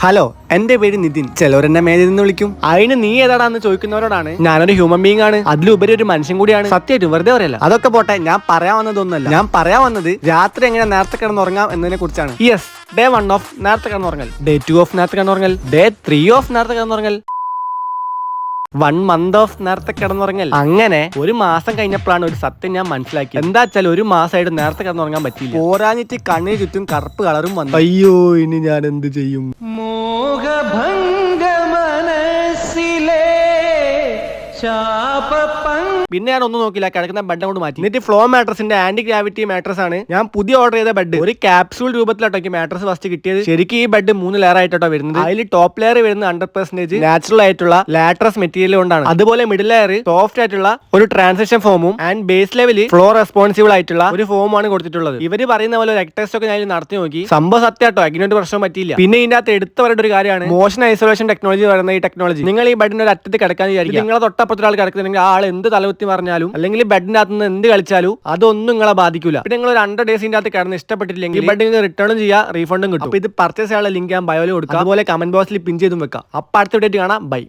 Hello, എന്റെ പേര് നിതിൻ. ചിലവരെന്നെ മേലിൽ നിന്ന് വിളിക്കും. അതിന് നീ ഏതാടാന്ന് ചോദിക്കുന്നവരോടാണ് ഞാനൊരു ഹ്യൂമൻ ബീങ് ആണ്, അതിലുപരി ഒരു മനുഷ്യൻ കൂടിയാണ്. സത്യമായിട്ട് വെറുതെ പറയല്ല. അതൊക്കെ പോട്ടെ, ഞാൻ പറയാൻ വന്നതൊന്നുമല്ല. ഞാൻ പറയാൻ വന്നത് രാത്രി എങ്ങനെ നേരത്തെ കിടന്നുറങ്ങാം എന്നതിനെ കുറിച്ചാണ്. യെസ്, ഡേ 1 ഓഫ് നേരത്തെ കിടന്നുറങ്ങൽ, ഡേ 2 ഓഫ് നേരത്തെ കിടന്നുറങ്ങൽ, ഡേ 3 ഓഫ് നേരത്തെ കിടന്നുറങ്ങൽ, 1 മന്ത് ഓഫ് നേരത്തെ കിടന്നുറങ്ങൽ. അങ്ങനെ ഒരു മാസം കഴിഞ്ഞപ്പോഴാണ് ഒരു സത്യം ഞാൻ മനസ്സിലാക്കി. എന്താ വെച്ചാൽ ഒരു മാസമായിട്ട് നേരത്തെ കിടന്നുറങ്ങാൻ പറ്റില്ല. പോരാഞ്ഞിട്ട് കണ്ണിന് ചുറ്റും കറുപ്പ് കളറും വന്നു. അയ്യോ, ഇനി ഞാൻ എന്ത് ചെയ്യും? മോഹഭംഗ മനസ്സിലെ പിന്നെ ഞാൻ ഒന്നും നോക്കില്ല, കിടക്കുന്ന ബെഡ് കൊണ്ട് മാറ്റി. എന്നിട്ട് ഫ്ലോ മാട്രസിന്റെ ആന്റി ഗ്രാവിറ്റി മാട്രസ് ആണ് ഞാൻ പുതിയ ഓർഡർ ചെയ്ത ബെഡ്. ഒരു ക്യാപ്സൂൾ രൂപത്തിലോട്ടോ മാട്രസ് ഫസ്റ്റ് കിട്ടിയത്. ശരിക്കും ഈ ബെഡ് 3 ലെയർ ആയിട്ടോ വരുന്നത്. അതിൽ ടോപ്പ് ലെയർ വരുന്നത് 100% നാച്ചുറൽ ആയിട്ടുള്ള ലാട്രസ് മെറ്റീരിയൽ കൊണ്ടാണ്. അതുപോലെ മിഡിൽ ലെയർ സോഫ്റ്റ് ആയിട്ടുള്ള ഒരു ട്രാൻസിഷൻ ഫോമും ആൻഡ് ബേസ് ലെവലിൽ ഫ്ലോ റെസ്പോൺസിബിൾ ആയിട്ടുള്ള ഒരു ഫോമാണ് കൊടുത്തിട്ടുള്ളത്. ഇവര് പറയുന്ന പോലെ ഒരു ടെസ്റ്റ് ഒക്കെ ഞാൻ നടത്തി നോക്കി. സംഭവം സത്യമാട്ടോ, അതിനൊരു പ്രശ്നം പറ്റിയില്ല. പിന്നെ ഇതിന്റെ അകത്ത് എടുത്തു പറയേണ്ട ഒരു കാര്യമാണ് മോഷൻ ഐസൊലേഷൻ ടെക്നോളജി പറയുന്ന ഈ ടെക്നോളജി. നിങ്ങൾ ഈ ബെഡിന്റെ ഒരു അറ്റത്ത് കിടക്കാൻ വിചാരിക്കും, നിങ്ങളെ തൊട്ടപ്പുറത്ത് ഒരാൾ കിടക്കുന്നുണ്ടെങ്കിൽ ആൾ എന്ത് തലകുത്തി പറഞ്ഞാലും അല്ലെങ്കിൽ ബെഡിന്റെ അകത്ത് നിന്ന് എന്ത് കളിച്ചാലും അതൊന്നും നിങ്ങളെ ബാധിക്കില്ല. പിന്നെ നിങ്ങൾ ഒരു 100 ഡേയ്സിന്റെ അകത്ത് കിടന്ന് ഇഷ്ടപ്പെട്ടില്ലെങ്കിൽ ബെഡ് നിങ്ങൾക്ക് റിട്ടേണും ചെയ്യാം, റീഫണ്ടും കിട്ടും. അപ്പൊ ഇത് പർച്ചേസ് ചെയ്യാനുള്ള ലിങ്ക് ഞാൻ ബയോയിൽ കൊടുക്കാം. അതുപോലെ കമന്റ് ബോക്സിൽ പിൻ ചെയ്തും വെക്കാം. അപ്പൊ അടുത്ത വീഡിയോ കാണാം. ബൈ.